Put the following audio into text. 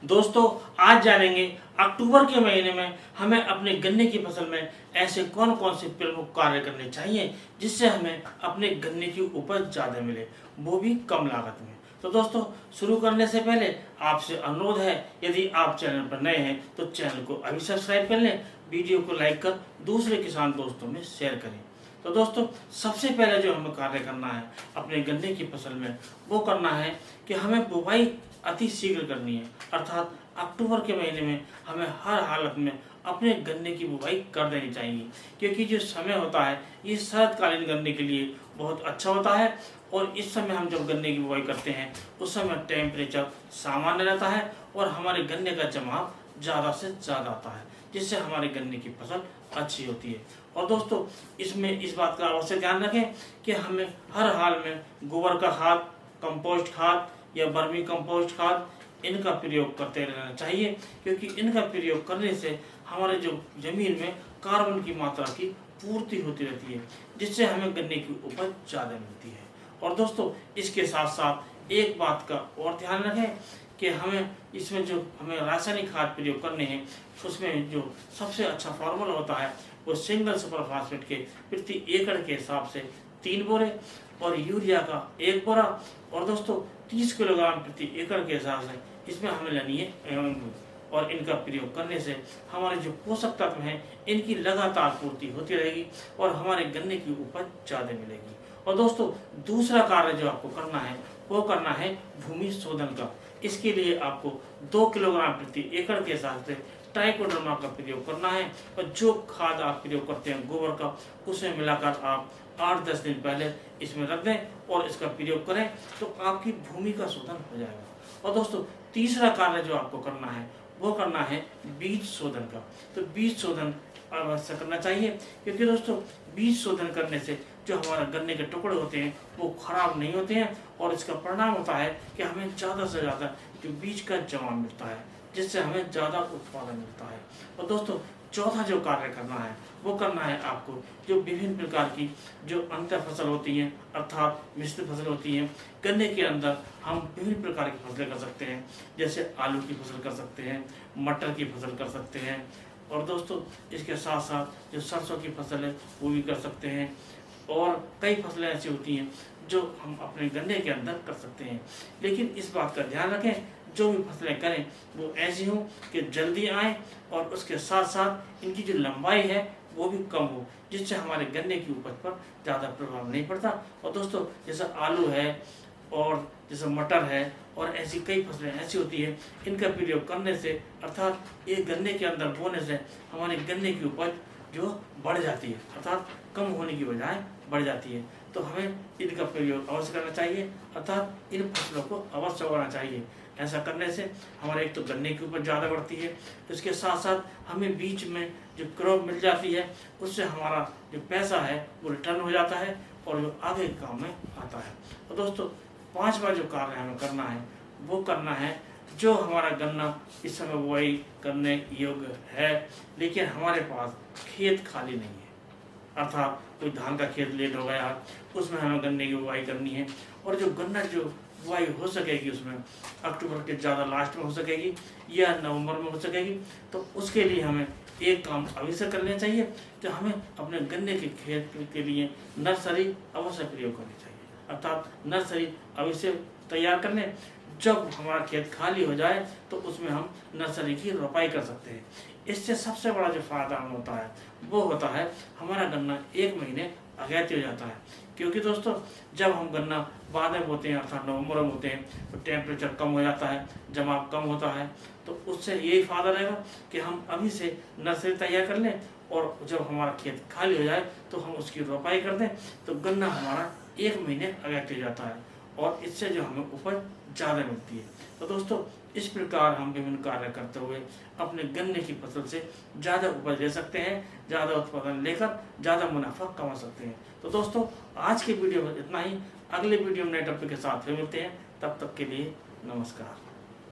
दोस्तों आज जानेंगे अक्टूबर के महीने में हमें अपने गन्ने की फसल में ऐसे कौन कौन से प्रमुख कार्य करने चाहिए जिससे हमें अपने गन्ने की उपज ज़्यादा मिले, वो भी कम लागत में। तो दोस्तों शुरू करने से पहले आपसे अनुरोध है, यदि आप चैनल पर नए हैं तो चैनल को अभी सब्सक्राइब कर लें, वीडियो को लाइक कर दूसरे किसान दोस्तों में शेयर करें। तो दोस्तों सबसे पहले जो हमें कार्य करना है अपने गन्ने की फसल में, वो करना है कि हमें बुवाई अति शीघ्र करनी है, अर्थात अक्टूबर के महीने में हमें हर हालत में अपने गन्ने की बुवाई कर देनी चाहिए, क्योंकि जो समय होता है ये शरतकालीन गन्ने के लिए बहुत अच्छा होता है। और इस समय हम जब गन्ने की बुवाई करते हैं उस समय टेम्परेचर सामान्य रहता है और हमारे गन्ने का जमाव ज़्यादा से ज़्यादा आता है, जिससे हमारे गन्ने की फसल अच्छी होती है। और दोस्तों इसमें इस बात का अवश्य ध्यान रखें कि हमें हर हाल में गोबर का खाद, कंपोस्ट खाद या वर्मी कंपोस्ट खाद इनका प्रयोग करते रहना चाहिए, क्योंकि इनका प्रयोग करने से हमारे जो जमीन में कार्बन की मात्रा की पूर्ति होती रहती है, जिससे हमें गन्ने की उपज ज़्यादा मिलती है। और दोस्तों इसके साथ साथ एक बात का और ध्यान रखें कि हमें इसमें जो हमें रासायनिक खाद प्रयोग करने हैं उसमें जो सबसे अच्छा फार्मूला होता है वो सिंगल सुपर फास्फेट के प्रति एकड़ के हिसाब से 3 बोरे और यूरिया का 1 बोरा और दोस्तों 30 किलोग्राम प्रति एकड़ के हिसाब से इसमें हमें लेनी है। और इनका प्रयोग करने से हमारे जो पोषक तत्व हैं इनकी लगातार पूर्ति होती रहेगी और हमारे गन्ने की उपज ज़्यादा मिलेगी। और दोस्तों दूसरा कार्य जो आपको करना है वो करना है भूमि शोधन का। इसके लिए आपको 2 किलोग्राम प्रति एकड़ के हिसाब से ट्राइकोडर्मा का प्रयोग करना है और जो खाद आप प्रयोग करते हैं गोबर का, उसमें मिलाकर आप 8-10 दिन पहले इसमें रख दें और इसका प्रयोग करें तो आपकी भूमि का शोधन हो जाएगा। और दोस्तों तीसरा कार्य जो आपको करना है वो करना है बीज शोधन का। तो बीज शोधन अवश्य करना चाहिए, क्योंकि दोस्तों बीज शोधन करने से जो हमारा गन्ने के टुकड़े होते हैं वो खराब नहीं होते हैं और इसका परिणाम होता है कि हमें ज़्यादा से ज़्यादा जो बीज का जमाव मिलता है, जिससे हमें ज़्यादा उत्पादन मिलता है। और दोस्तों चौथा जो कार्य करना है वो करना है आपको जो विभिन्न प्रकार की जो अंतर फसल होती हैं, अर्थात मिश्र फसल होती हैं, गन्ने के अंदर हम विभिन्न प्रकार की फसलें कर सकते हैं, जैसे आलू की फसल कर सकते हैं, मटर की फसल कर सकते हैं और दोस्तों इसके साथ साथ जो सरसों की फसल है वो भी कर सकते हैं। और कई फसलें ऐसी होती हैं जो हम अपने गन्ने के अंदर कर सकते हैं, लेकिन इस बात का ध्यान रखें जो भी फसलें करें वो ऐसी हों कि जल्दी आए और उसके साथ साथ इनकी जो लंबाई है वो भी कम हो, जिससे हमारे गन्ने की उपज पर ज़्यादा प्रभाव नहीं पड़ता। और दोस्तों जैसे आलू है और जैसे मटर है और ऐसी कई फसलें ऐसी होती है, इनका प्रयोग करने से अर्थात ये गन्ने के अंदर बोने से हमारे गन्ने की उपज जो बढ़ जाती है, अर्थात कम होने की बजाय बढ़ जाती है। तो हमें इनका प्रयोग अवश्य करना चाहिए, अर्थात इन फसलों को अवश्य उगाना चाहिए। ऐसा करने से हमारे एक तो गन्ने की उपज ज़्यादा बढ़ती है, इसके साथ साथ हमें बीच में जो क्रॉप मिल जाती है उससे हमारा जो पैसा है वो रिटर्न हो जाता है और जो आगे काम में आता है। तो दोस्तों पांचवा जो कार्य हमें करना है वो करना है जो हमारा गन्ना इस समय बुआई करने योग्य है लेकिन हमारे पास खेत खाली नहीं है, अर्थात कोई धान का खेत लेट हो गया उसमें हमें गन्ने की बुआई करनी है और जो गन्ना जो बुआई हो सकेगी उसमें अक्टूबर के ज़्यादा लास्ट में हो सकेगी या नवंबर में हो सकेगी। तो उसके लिए हमें एक काम अवश्य करना चाहिए कि हमें अपने गन्ने के खेत के लिए नर्सरी अवश्य प्रयोग करनी चाहिए, अर्थात नर्सरी अवश्य तैयार कर लें। जब हमारा खेत खाली हो जाए तो उसमें हम नर्सरी की रोपाई कर सकते हैं। इससे सबसे बड़ा जो फायदा होता है वो होता है हमारा गन्ना 1 महीने अगैती हो जाता है, क्योंकि दोस्तों जब हम गन्ना बाद में बोते हैं अर्थात नवंबर में बोते हैं तो टेम्परेचर कम हो जाता है, जमाव कम होता है। तो उससे यही फायदा रहेगा कि हम अभी से नर्सरी तैयार कर लें और जब हमारा खेत खाली हो जाए तो हम उसकी रोपाई कर दें तो गन्ना हमारा 1 महीने अगैती हो जाता है और इससे जो हमें उपज ज़्यादा मिलती है। तो दोस्तों इस प्रकार हम विभिन्न कार्य करते हुए अपने गन्ने की फसल से ज़्यादा उपज ले सकते हैं, ज़्यादा उत्पादन लेकर ज़्यादा मुनाफा कमा सकते हैं। तो दोस्तों आज के वीडियो में इतना ही, अगले वीडियो में नए टॉपिक के साथ फिर मिलते हैं, तब तक के लिए नमस्कार।